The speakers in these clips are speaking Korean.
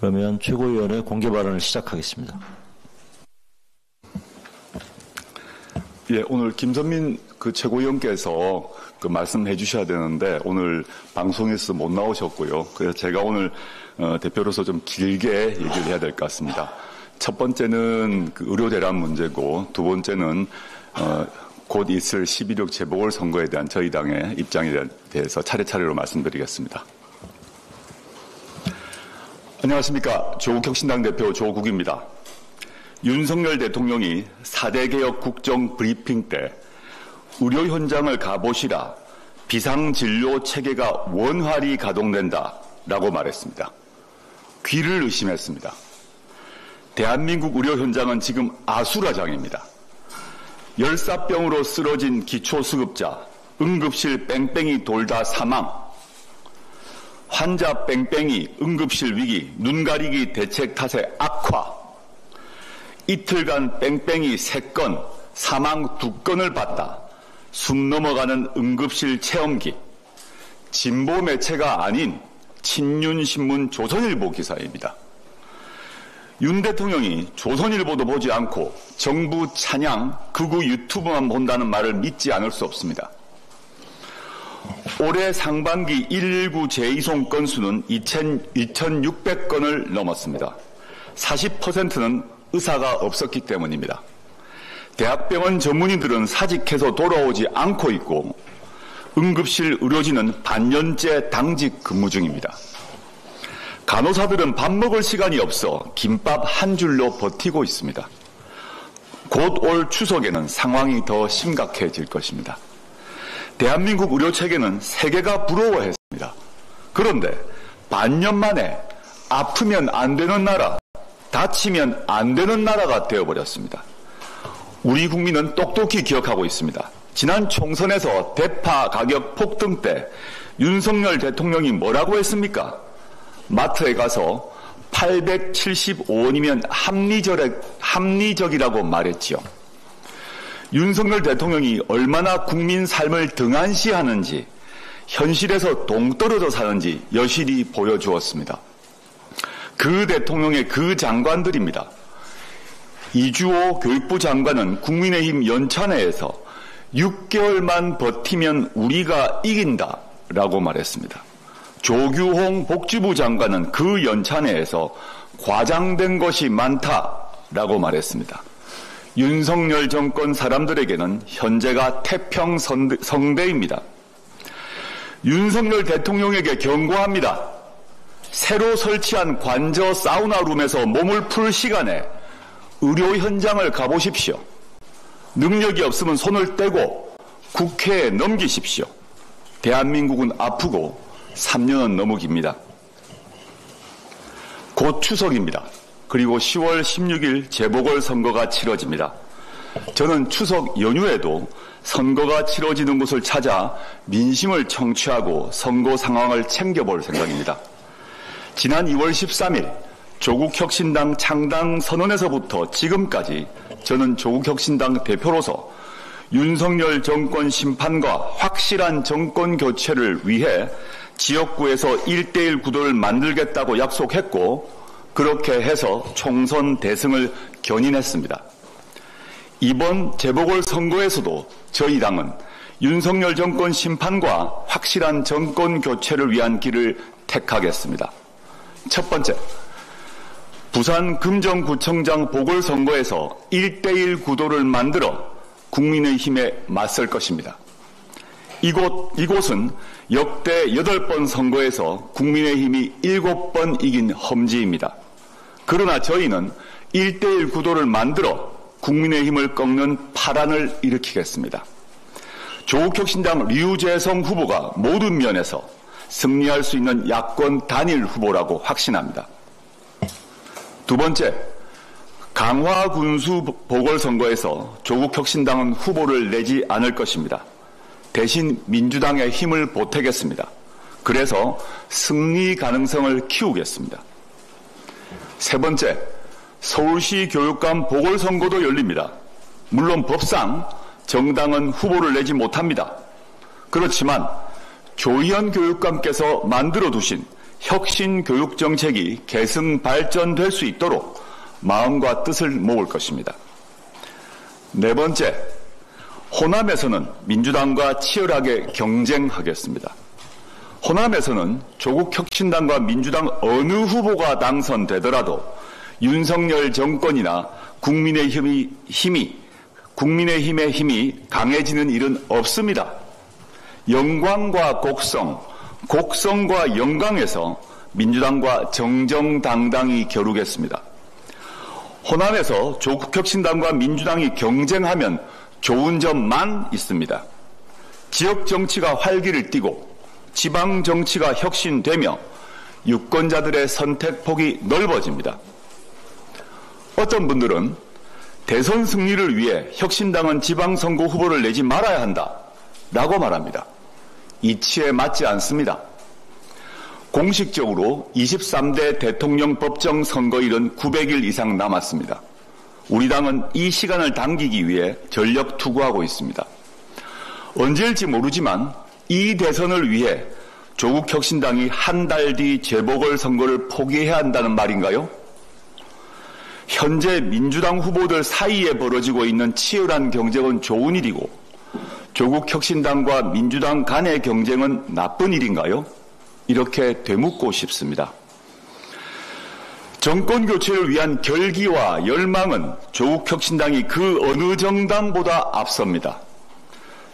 그러면 최고위원회 공개 발언을 시작하겠습니다. 예, 오늘 김선민 최고위원께서 말씀해 주셔야 되는데 오늘 방송에서 못 나오셨고요. 그래서 제가 오늘 대표로서 좀 길게 얘기를 해야 될 것 같습니다. 첫 번째는 의료 대란 문제고, 두 번째는 곧 있을 11.6 재보궐선거에 대한 저희 당의 입장에 대해서 차례차례로 말씀드리겠습니다. 안녕하십니까. 조국혁신당 대표 조국입니다. 윤석열 대통령이 4대 개혁 국정 브리핑 때 의료 현장을 가보시라, 비상진료 체계가 원활히 가동된다라고 말했습니다. 귀를 의심했습니다. 대한민국 의료 현장은 지금 아수라장입니다. 열사병으로 쓰러진 기초수급자, 응급실 뺑뺑이 돌다 사망, 환자 뺑뺑이, 응급실 위기, 눈가리기 대책 탓에 악화, 이틀간 뺑뺑이 3건, 사망 2건을 봤다. 숨 넘어가는 응급실 체험기, 진보 매체가 아닌 친윤신문 조선일보 기사입니다. 윤 대통령이 조선일보도 보지 않고 정부 찬양, 극우 유튜브만 본다는 말을 믿지 않을 수 없습니다. 올해 상반기 119 재이송 건수는 2,600건을 넘었습니다. 40%는 의사가 없었기 때문입니다. 대학병원 전문의들은 사직해서 돌아오지 않고 있고, 응급실 의료진은 반년째 당직 근무 중입니다. 간호사들은 밥 먹을 시간이 없어 김밥 한 줄로 버티고 있습니다. 곧 올 추석에는 상황이 더 심각해질 것입니다. 대한민국 의료체계는 세계가 부러워했습니다. 그런데 반년 만에 아프면 안 되는 나라, 다치면 안 되는 나라가 되어버렸습니다. 우리 국민은 똑똑히 기억하고 있습니다. 지난 총선에서 대파 가격 폭등 때 윤석열 대통령이 뭐라고 했습니까? 마트에 가서 875원이면 합리적이라고 말했지요. 윤석열 대통령이 얼마나 국민 삶을 등한시하는지, 현실에서 동떨어져 사는지 여실히 보여주었습니다. 그 대통령의 그 장관들입니다. 이주호 교육부 장관은 국민의힘 연찬회에서 6개월만 버티면 우리가 이긴다라고 말했습니다. 조규홍 복지부 장관은 그 연찬회에서 과장된 것이 많다라고 말했습니다. 윤석열 정권 사람들에게는 현재가 태평성대입니다. 윤석열 대통령에게 경고합니다. 새로 설치한 관저 사우나룸에서 몸을 풀 시간에 의료 현장을 가보십시오. 능력이 없으면 손을 떼고 국회에 넘기십시오. 대한민국은 아프고 3년은 너무 깁니다. 곧 추석입니다. 그리고 10월 16일 재보궐선거가 치러집니다. 저는 추석 연휴에도 선거가 치러지는 곳을 찾아 민심을 청취하고 선거 상황을 챙겨볼 생각입니다. 지난 2월 13일 조국혁신당 창당 선언에서부터 지금까지 저는 조국혁신당 대표로서 윤석열 정권 심판과 확실한 정권 교체를 위해 지역구에서 1:1 구도를 만들겠다고 약속했고, 그렇게 해서 총선 대승을 견인했습니다. 이번 재보궐선거에서도 저희 당은 윤석열 정권 심판과 확실한 정권 교체를 위한 길을 택하겠습니다. 첫 번째, 부산 금정구청장 보궐선거에서 1:1 구도를 만들어 국민의힘에 맞설 것입니다. 이곳은 역대 8번 선거에서 국민의힘이 7번 이긴 험지입니다. 그러나 저희는 1:1 구도를 만들어 국민의힘을 꺾는 파란을 일으키겠습니다. 조국혁신당 류재성 후보가 모든 면에서 승리할 수 있는 야권 단일 후보라고 확신합니다. 두 번째, 강화 군수 보궐선거에서 조국혁신당은 후보를 내지 않을 것입니다. 대신 민주당의 힘을 보태겠습니다. 그래서 승리 가능성을 키우겠습니다. 세 번째, 서울시 교육감 보궐선거도 열립니다. 물론 법상 정당은 후보를 내지 못합니다. 그렇지만 조희연 교육감께서 만들어두신 혁신 교육 정책이 계승 발전될 수 있도록 마음과 뜻을 모을 것입니다. 네 번째, 호남에서는 민주당과 치열하게 경쟁하겠습니다. 호남에서는 조국 혁신당과 민주당 어느 후보가 당선되더라도 윤석열 정권이나 국민의힘의 힘이 강해지는 일은 없습니다. 영광과 곡성, 곡성과 영광에서 민주당과 정정당당히 겨루겠습니다. 호남에서 조국 혁신당과 민주당이 경쟁하면 좋은 점만 있습니다. 지역 정치가 활기를 띠고 지방 정치가 혁신되며 유권자들의 선택폭이 넓어집니다. 어떤 분들은 대선 승리를 위해 혁신당은 지방선거 후보를 내지 말아야 한다라고 말합니다. 이치에 맞지 않습니다. 공식적으로 23대 대통령 법정 선거일은 900일 이상 남았습니다. 우리 당은 이 시간을 당기기 위해 전력 투구하고 있습니다. 언제일지 모르지만 이 대선을 위해 조국 혁신당이 한 달 뒤 재보궐선거를 포기해야 한다는 말인가요? 현재 민주당 후보들 사이에 벌어지고 있는 치열한 경쟁은 좋은 일이고 조국 혁신당과 민주당 간의 경쟁은 나쁜 일인가요? 이렇게 되묻고 싶습니다. 정권 교체를 위한 결기와 열망은 조국 혁신당이 그 어느 정당보다 앞섭니다.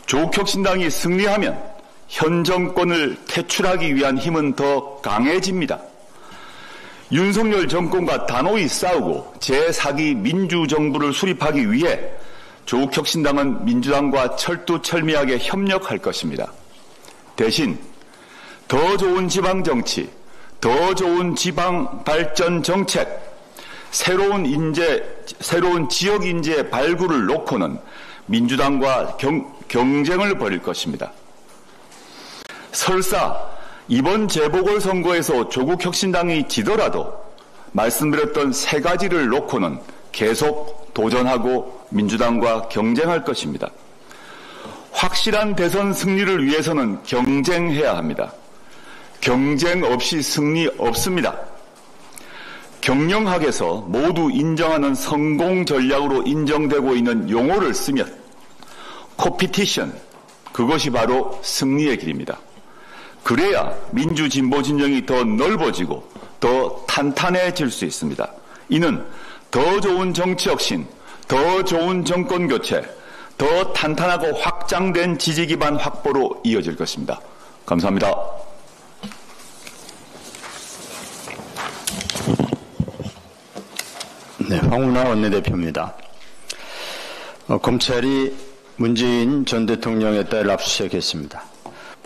조국 혁신당이 승리하면 현 정권을 퇴출하기 위한 힘은 더 강해집니다. 윤석열 정권과 단호히 싸우고 제4기 민주정부를 수립하기 위해 조국 혁신당은 민주당과 철두철미하게 협력할 것입니다. 대신 더 좋은 지방정치, 더 좋은 지방발전 정책, 새로운 지역 인재 발굴을 놓고는 민주당과 경쟁을 벌일 것입니다. 설사 이번 재보궐선거에서 조국 혁신당이 지더라도 말씀드렸던 세 가지를 놓고는 계속 도전하고 민주당과 경쟁할 것입니다. 확실한 대선 승리를 위해서는 경쟁해야 합니다. 경쟁 없이 승리 없습니다. 경영학에서 모두 인정하는 성공 전략으로 인정되고 있는 용어를 쓰면 컴피티션, 그것이 바로 승리의 길입니다. 그래야 민주진보 진영이 더 넓어지고 더 탄탄해질 수 있습니다. 이는 더 좋은 정치 혁신, 더 좋은 정권 교체, 더 탄탄하고 확장된 지지 기반 확보로 이어질 것입니다. 감사합니다. 네, 황운하 원내대표입니다. 검찰이 문재인 전 대통령에 따라 압수수색했습니다.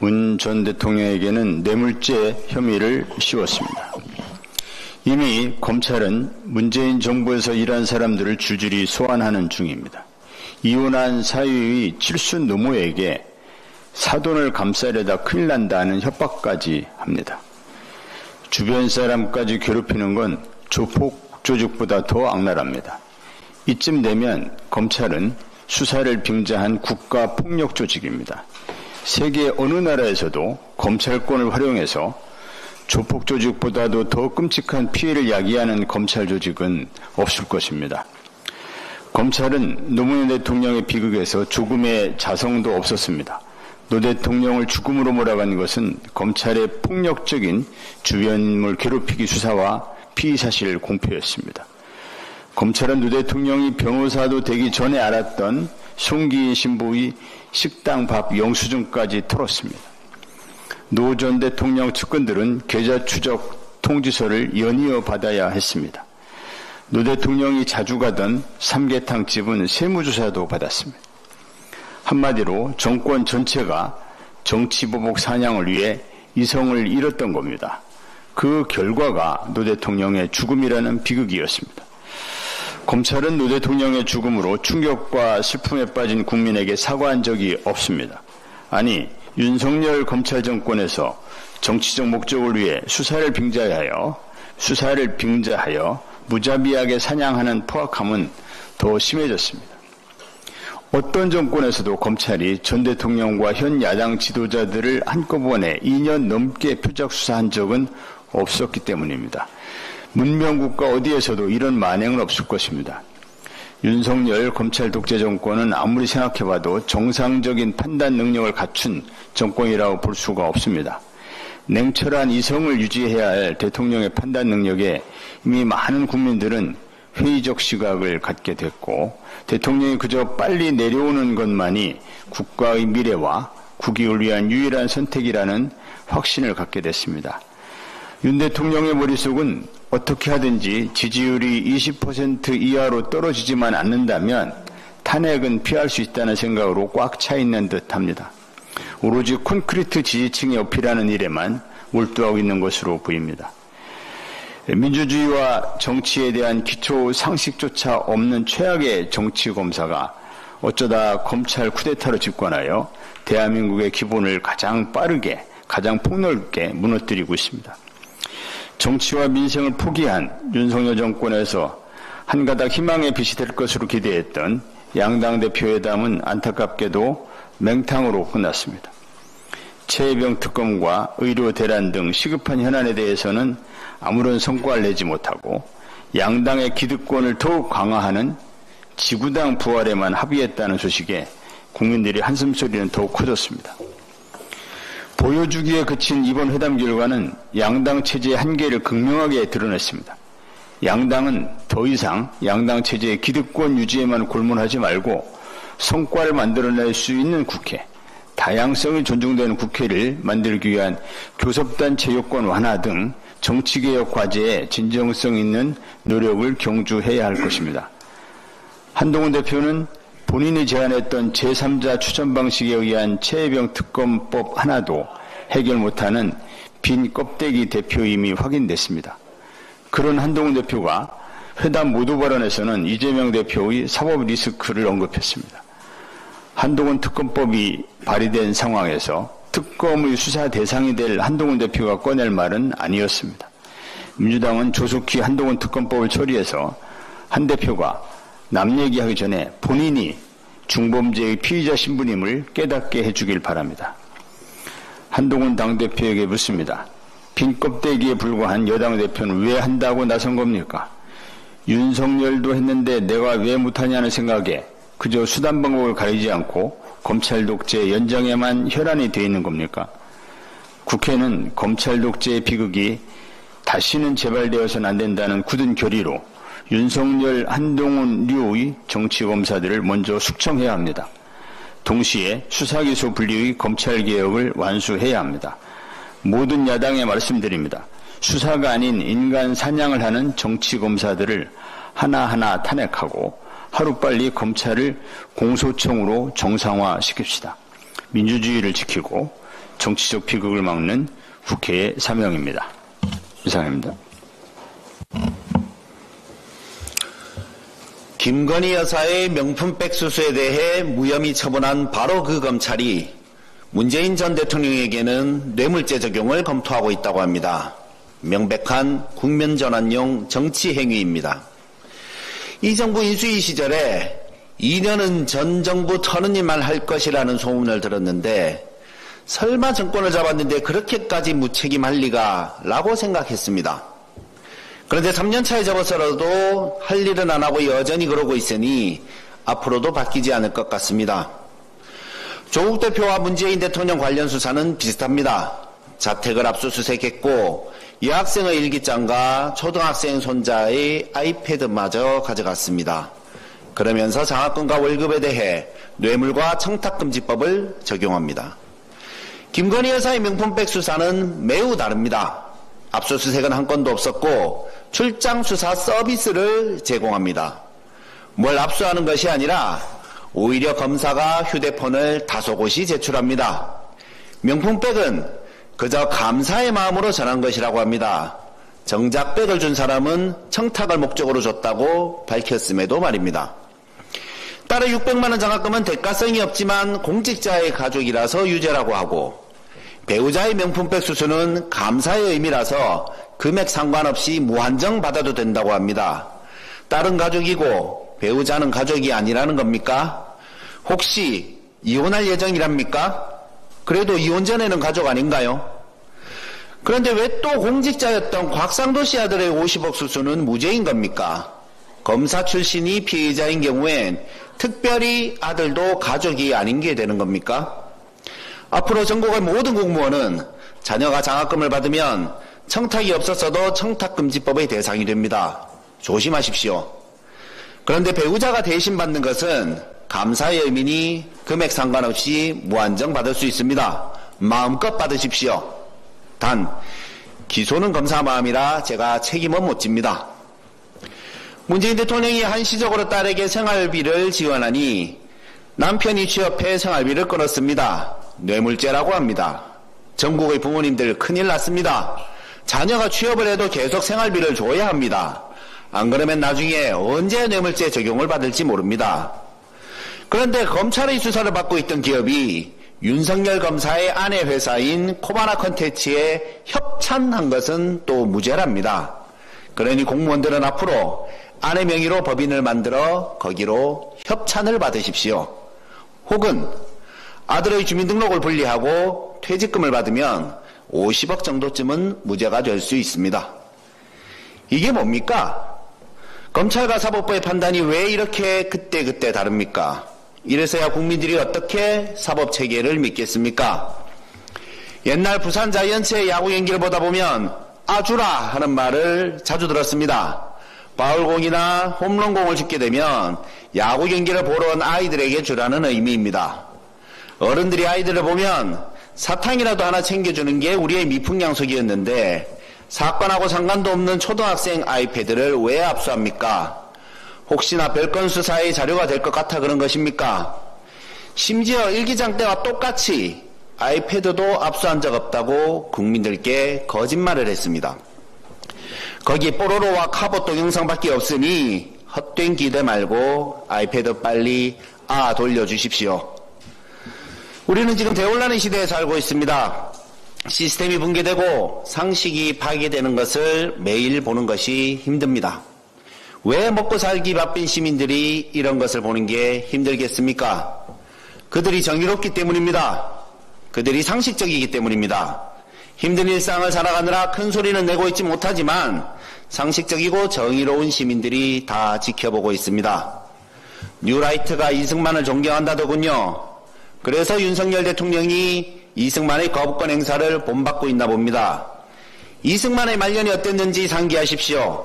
문 전 대통령에게는 뇌물죄 혐의를 씌웠습니다. 이미 검찰은 문재인 정부에서 일한 사람들을 줄줄이 소환하는 중입니다. 이혼한 사위의 칠순 노모에게 사돈을 감싸려다 큰일 난다는 협박까지 합니다. 주변 사람까지 괴롭히는 건 조폭 조직보다 더 악랄합니다. 이쯤 되면 검찰은 수사를 빙자한 국가폭력 조직입니다. 세계 어느 나라에서도 검찰권을 활용해서 조폭 조직보다도 더 끔찍한 피해를 야기하는 검찰 조직은 없을 것입니다. 검찰은 노무현 대통령의 비극에서 조금의 자성도 없었습니다. 노 대통령을 죽음으로 몰아간 것은 검찰의 폭력적인 주변 인물 괴롭히기 수사와 피의사실 공표였습니다. 검찰은 노 대통령이 변호사도 되기 전에 알았던 송기인 신부의 식당 밥 영수증까지 털었습니다. 노 전 대통령 측근들은 계좌 추적 통지서를 연이어 받아야 했습니다. 노 대통령이 자주 가던 삼계탕 집은 세무조사도 받았습니다. 한마디로 정권 전체가 정치보복 사냥을 위해 이성을 잃었던 겁니다. 그 결과가 노 대통령의 죽음이라는 비극이었습니다. 검찰은 노 대통령의 죽음으로 충격과 슬픔에 빠진 국민에게 사과한 적이 없습니다. 아니, 윤석열 검찰 정권에서 정치적 목적을 위해 수사를 빙자하여 무자비하게 사냥하는 포악함은 더 심해졌습니다. 어떤 정권에서도 검찰이 전 대통령과 현 야당 지도자들을 한꺼번에 2년 넘게 표적 수사한 적은 없었기 때문입니다. 문명국가 어디에서도 이런 만행은 없을 것입니다. 윤석열 검찰 독재 정권은 아무리 생각해봐도 정상적인 판단 능력을 갖춘 정권이라고 볼 수가 없습니다. 냉철한 이성을 유지해야 할 대통령의 판단 능력에 이미 많은 국민들은 회의적 시각을 갖게 됐고, 대통령이 그저 빨리 내려오는 것만이 국가의 미래와 국익을 위한 유일한 선택이라는 확신을 갖게 됐습니다. 윤 대통령의 머릿속은 어떻게 하든지 지지율이 20% 이하로 떨어지지만 않는다면 탄핵은 피할 수 있다는 생각으로 꽉 차 있는 듯합니다. 오로지 콘크리트 지지층이 어필하는 일에만 몰두하고 있는 것으로 보입니다. 민주주의와 정치에 대한 기초 상식조차 없는 최악의 정치 검사가 어쩌다 검찰 쿠데타로 집권하여 대한민국의 기본을 가장 빠르게, 가장 폭넓게 무너뜨리고 있습니다. 정치와 민생을 포기한 윤석열 정권에서 한 가닥 희망의 빛이 될 것으로 기대했던 양당 대표회담은 안타깝게도 맹탕으로 끝났습니다. 최혜병 특검과 의료 대란 등 시급한 현안에 대해서는 아무런 성과를 내지 못하고 양당의 기득권을 더욱 강화하는 지구당 부활에만 합의했다는 소식에 국민들의 한숨소리는 더욱 커졌습니다. 보여주기에 그친 이번 회담 결과는 양당 체제의 한계를 극명하게 드러냈습니다. 양당은 더 이상 양당 체제의 기득권 유지에만 골몰하지 말고 성과를 만들어낼 수 있는 국회, 다양성이 존중되는 국회를 만들기 위한 교섭단체 요건 완화 등 정치개혁 과제에 진정성 있는 노력을 경주해야 할 것입니다. 한동훈 대표는 본인이 제안했던 제3자 추천 방식에 의한 최혜병 특검법 하나도 해결 못하는 빈 껍데기 대표임이 확인됐습니다. 그런 한동훈 대표가 회담 모두 발언에서는 이재명 대표의 사법 리스크를 언급했습니다. 한동훈 특검법이 발의된 상황에서 특검의 수사 대상이 될 한동훈 대표가 꺼낼 말은 아니었습니다. 민주당은 조속히 한동훈 특검법을 처리해서 한 대표가 남 얘기하기 전에 본인이 중범죄의 피의자 신분임을 깨닫게 해주길 바랍니다. 한동훈 당대표에게 묻습니다. 빈 껍데기에 불과한 여당 대표는 왜 한다고 나선 겁니까? 윤석열도 했는데 내가 왜 못하냐는 생각에 그저 수단 방법을 가리지 않고 검찰 독재 연장에만 혈안이 되어 있는 겁니까? 국회는 검찰 독재의 비극이 다시는 재발되어서는 안 된다는 굳은 결의로 윤석열, 한동훈류의 정치검사들을 먼저 숙청해야 합니다. 동시에 수사기소 분리의 검찰개혁을 완수해야 합니다. 모든 야당에 말씀드립니다. 수사가 아닌 인간 사냥을 하는 정치검사들을 하나하나 탄핵하고 하루빨리 검찰을 공소청으로 정상화시킵시다. 민주주의를 지키고 정치적 비극을 막는 국회의 사명입니다. 이상입니다. 김건희 여사의 명품백 수수에 대해 무혐의 처분한 바로 그 검찰이 문재인 전 대통령에게는 뇌물죄 적용을 검토하고 있다고 합니다. 명백한 국면전환용 정치행위입니다. 이 정부 인수위 시절에 2년은 전 정부 터는 일만 할 것이라는 소문을 들었는데 설마 정권을 잡았는데 그렇게까지 무책임할 리가 라고 생각했습니다. 그런데 3년 차에 접어서라도 할 일은 안 하고 여전히 그러고 있으니 앞으로도 바뀌지 않을 것 같습니다. 조국 대표와 문재인 대통령 관련 수사는 비슷합니다. 자택을 압수수색했고 여학생의 일기장과 초등학생 손자의 아이패드마저 가져갔습니다. 그러면서 장학금과 월급에 대해 뇌물과 청탁금지법을 적용합니다. 김건희 여사의 명품백 수사는 매우 다릅니다. 압수수색은 한 건도 없었고 출장 수사 서비스를 제공합니다. 뭘 압수하는 것이 아니라 오히려 검사가 휴대폰을 다소곳이 제출합니다. 명품백은 그저 감사의 마음으로 전한 것이라고 합니다. 정작 백을 준 사람은 청탁을 목적으로 줬다고 밝혔음에도 말입니다. 따라 600만 원 장학금은 대가성이 없지만 공직자의 가족이라서 유죄라고 하고 배우자의 명품백 수수는 감사의 의미라서 금액 상관없이 무한정 받아도 된다고 합니다. 딸은 가족이고 배우자는 가족이 아니라는 겁니까? 혹시 이혼할 예정이랍니까? 그래도 이혼 전에는 가족 아닌가요? 그런데 왜 또 공직자였던 곽상도 씨 아들의 50억 수수는 무죄인 겁니까? 검사 출신이 피해자인 경우엔 특별히 아들도 가족이 아닌 게 되는 겁니까? 앞으로 전국의 모든 공무원은 자녀가 장학금을 받으면 청탁이 없었어도 청탁금지법의 대상이 됩니다. 조심하십시오. 그런데 배우자가 대신 받는 것은 감사의 의미니 금액 상관없이 무한정 받을 수 있습니다. 마음껏 받으십시오. 단 기소는 검사 마음이라 제가 책임은 못 집니다. 문재인 대통령이 한시적으로 딸에게 생활비를 지원하니 남편이 취업해 생활비를 끊었습니다. 뇌물죄라고 합니다. 전국의 부모님들 큰일 났습니다. 자녀가 취업을 해도 계속 생활비를 줘야 합니다. 안 그러면 나중에 언제 뇌물죄 적용을 받을지 모릅니다. 그런데 검찰의 수사를 받고 있던 기업이 윤석열 검사의 아내 회사인 코바나 컨텐츠에 협찬한 것은 또 무죄랍니다. 그러니 공무원들은 앞으로 아내 명의로 법인을 만들어 거기로 협찬을 받으십시오. 혹은 아들의 주민등록을 분리하고 퇴직금을 받으면 50억 정도쯤은 무죄가 될 수 있습니다. 이게 뭡니까? 검찰과 사법부의 판단이 왜 이렇게 그때그때 다릅니까? 이래서야 국민들이 어떻게 사법체계를 믿겠습니까? 옛날 부산 자이언츠의 야구 경기를 보다 보면 아주라 하는 말을 자주 들었습니다. 파울공이나 홈런공을 줍게 되면 야구 경기를 보러 온 아이들에게 주라는 의미입니다. 어른들이 아이들을 보면 사탕이라도 하나 챙겨주는 게 우리의 미풍양속이었는데 사건하고 상관도 없는 초등학생 아이패드를 왜 압수합니까? 혹시나 별건 수사의 자료가 될 것 같아 그런 것입니까? 심지어 일기장 때와 똑같이 아이패드도 압수한 적 없다고 국민들께 거짓말을 했습니다. 거기 뽀로로와 카봇 동영상밖에 없으니 헛된 기대 말고 아이패드 빨리 돌려주십시오. 우리는 지금 대혼란의 시대에 살고 있습니다. 시스템이 붕괴되고 상식이 파괴되는 것을 매일 보는 것이 힘듭니다. 왜 먹고 살기 바쁜 시민들이 이런 것을 보는 게 힘들겠습니까? 그들이 정의롭기 때문입니다. 그들이 상식적이기 때문입니다. 힘든 일상을 살아가느라 큰 소리는 내고 있지 못하지만 상식적이고 정의로운 시민들이 다 지켜보고 있습니다. 뉴라이트가 이승만을 존경한다더군요. 그래서 윤석열 대통령이 이승만의 거부권 행사를 본받고 있나 봅니다. 이승만의 말년이 어땠는지 상기하십시오.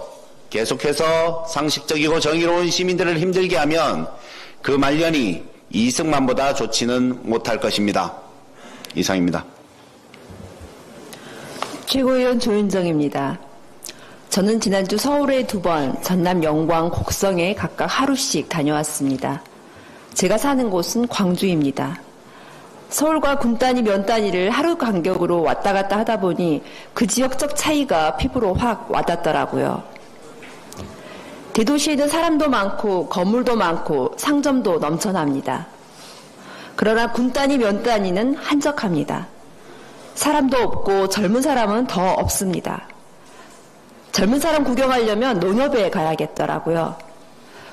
계속해서 상식적이고 정의로운 시민들을 힘들게 하면 그 말년이 이승만보다 좋지는 못할 것입니다. 이상입니다. 최고위원 조윤정입니다. 저는 지난주 서울에 2번, 전남 영광, 곡성에 각각 하루씩 다녀왔습니다. 제가 사는 곳은 광주입니다. 서울과 군 단위, 면 단위를 하루 간격으로 왔다 갔다 하다 보니 그 지역적 차이가 피부로 확 와닿더라고요. 대도시에는 사람도 많고 건물도 많고 상점도 넘쳐납니다. 그러나 군 단위, 면 단위는 한적합니다. 사람도 없고 젊은 사람은 더 없습니다. 젊은 사람 구경하려면 농협에 가야겠더라고요.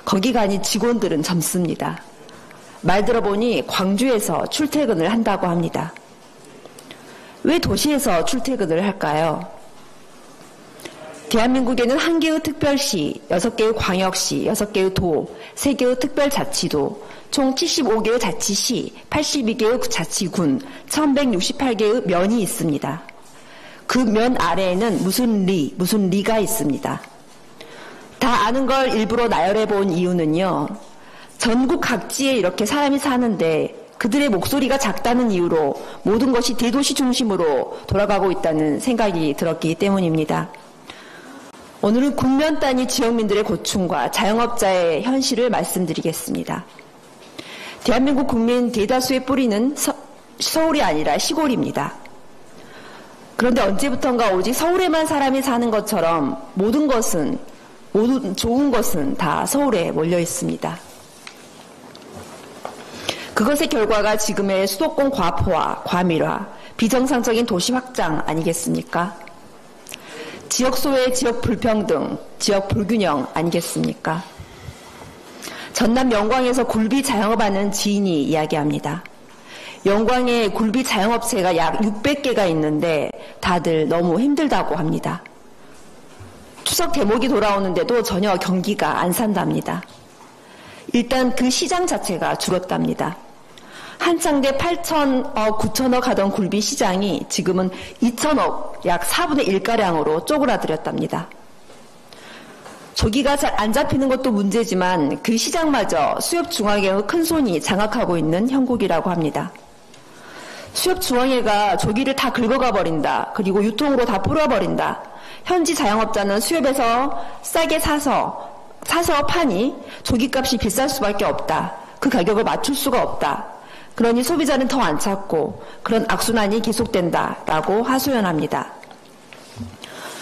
거기 가니 직원들은 젊습니다. 말 들어보니 광주에서 출퇴근을 한다고 합니다. 왜 도시에서 출퇴근을 할까요? 대한민국에는 1개의 특별시, 6개의 광역시, 6개의 도, 3개의 특별자치도, 총 75개의 자치시, 82개의 자치군, 1168개의 면이 있습니다. 그 면 아래에는 무슨 리가 있습니다. 다 아는 걸 일부러 나열해 본 이유는요. 전국 각지에 이렇게 사람이 사는데 그들의 목소리가 작다는 이유로 모든 것이 대도시 중심으로 돌아가고 있다는 생각이 들었기 때문입니다. 오늘은 국면 단위 지역민들의 고충과 자영업자의 현실을 말씀드리겠습니다. 대한민국 국민 대다수의 뿌리는 서울이 아니라 시골입니다. 그런데 언제부턴가 오직 서울에만 사람이 사는 것처럼 모든 좋은 것은 다 서울에 몰려 있습니다. 그것의 결과가 지금의 수도권 과포화, 과밀화, 비정상적인 도시 확장 아니겠습니까? 지역소외, 지역 불평등, 지역 불균형 아니겠습니까? 전남 영광에서 굴비 자영업하는 지인이 이야기합니다. 영광에 굴비 자영업체가 약 600개가 있는데 다들 너무 힘들다고 합니다. 추석 대목이 돌아오는데도 전혀 경기가 안 산답니다. 일단 그 시장 자체가 줄었답니다. 한창 때 8천억, 9천억 하던 굴비 시장이 지금은 2천억, 약 4분의 1가량으로 쪼그라들었답니다. 조기가 잘 안 잡히는 것도 문제지만 그 시장마저 수협중앙회의 큰 손이 장악하고 있는 형국이라고 합니다. 수협중앙회가 조기를 다 긁어가 버린다. 그리고 유통으로 다 뿌려버린다. 현지 자영업자는 수협에서 싸게 사서 파니 조기값이 비쌀 수밖에 없다. 그 가격을 맞출 수가 없다. 그러니 소비자는 더 안 찾고 그런 악순환이 계속된다라고 하소연합니다.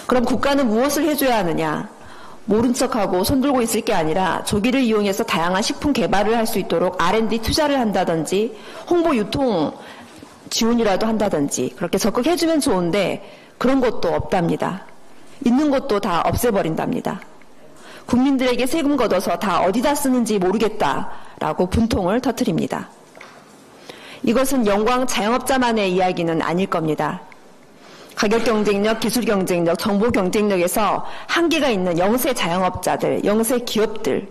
그럼 국가는 무엇을 해줘야 하느냐? 모른 척하고 손들고 있을 게 아니라 조기를 이용해서 다양한 식품 개발을 할 수 있도록 R&D 투자를 한다든지 홍보 유통 지원이라도 한다든지 그렇게 적극해주면 좋은데 그런 것도 없답니다. 있는 것도 다 없애버린답니다. 국민들에게 세금 걷어서 다 어디다 쓰는지 모르겠다라고 분통을 터뜨립니다. 이것은 영광 자영업자만의 이야기는 아닐 겁니다. 가격 경쟁력, 기술 경쟁력, 정보 경쟁력에서 한계가 있는 영세 자영업자들, 영세 기업들,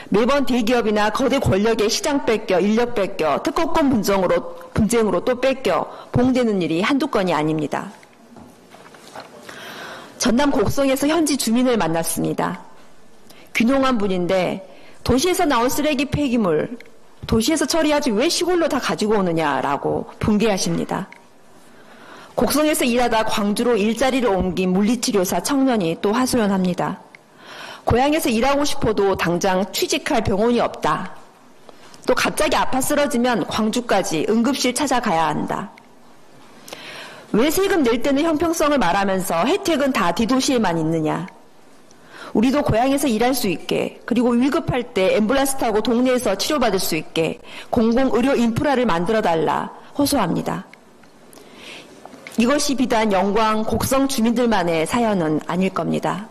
매번 대기업이나 거대 권력의 시장 뺏겨, 인력 뺏겨, 특허권 분쟁으로 또 뺏겨 봉되는 일이 한두 건이 아닙니다. 전남 곡성에서 현지 주민을 만났습니다. 귀농한 분인데 도시에서 나온 쓰레기 폐기물, 도시에서 처리하지 왜 시골로 다 가지고 오느냐라고 분개하십니다. 곡성에서 일하다 광주로 일자리를 옮긴 물리치료사 청년이 또 하소연합니다. 고향에서 일하고 싶어도 당장 취직할 병원이 없다. 또 갑자기 아파 쓰러지면 광주까지 응급실 찾아가야 한다. 왜 세금 낼 때는 형평성을 말하면서 혜택은 다 대도시에만 있느냐. 우리도 고향에서 일할 수 있게, 그리고 위급할 때 앰뷸런스 타고 동네에서 치료받을 수 있게 공공의료 인프라를 만들어달라 호소합니다. 이것이 비단 영광, 곡성 주민들만의 사연은 아닐 겁니다.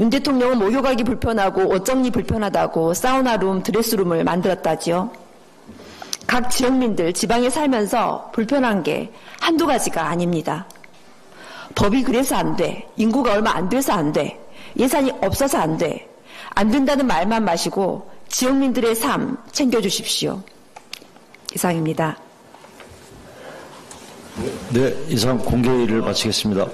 윤 대통령은 목욕하기 불편하고 옷 정리 불편하다고 사우나룸, 드레스룸을 만들었다지요. 각 지역민들 지방에 살면서 불편한 게 한두 가지가 아닙니다. 법이 그래서 안 돼. 인구가 얼마 안 돼서 안 돼. 예산이 없어서 안 돼. 안 된다는 말만 마시고 지역민들의 삶 챙겨주십시오. 이상입니다. 네, 이상 공개를 마치겠습니다.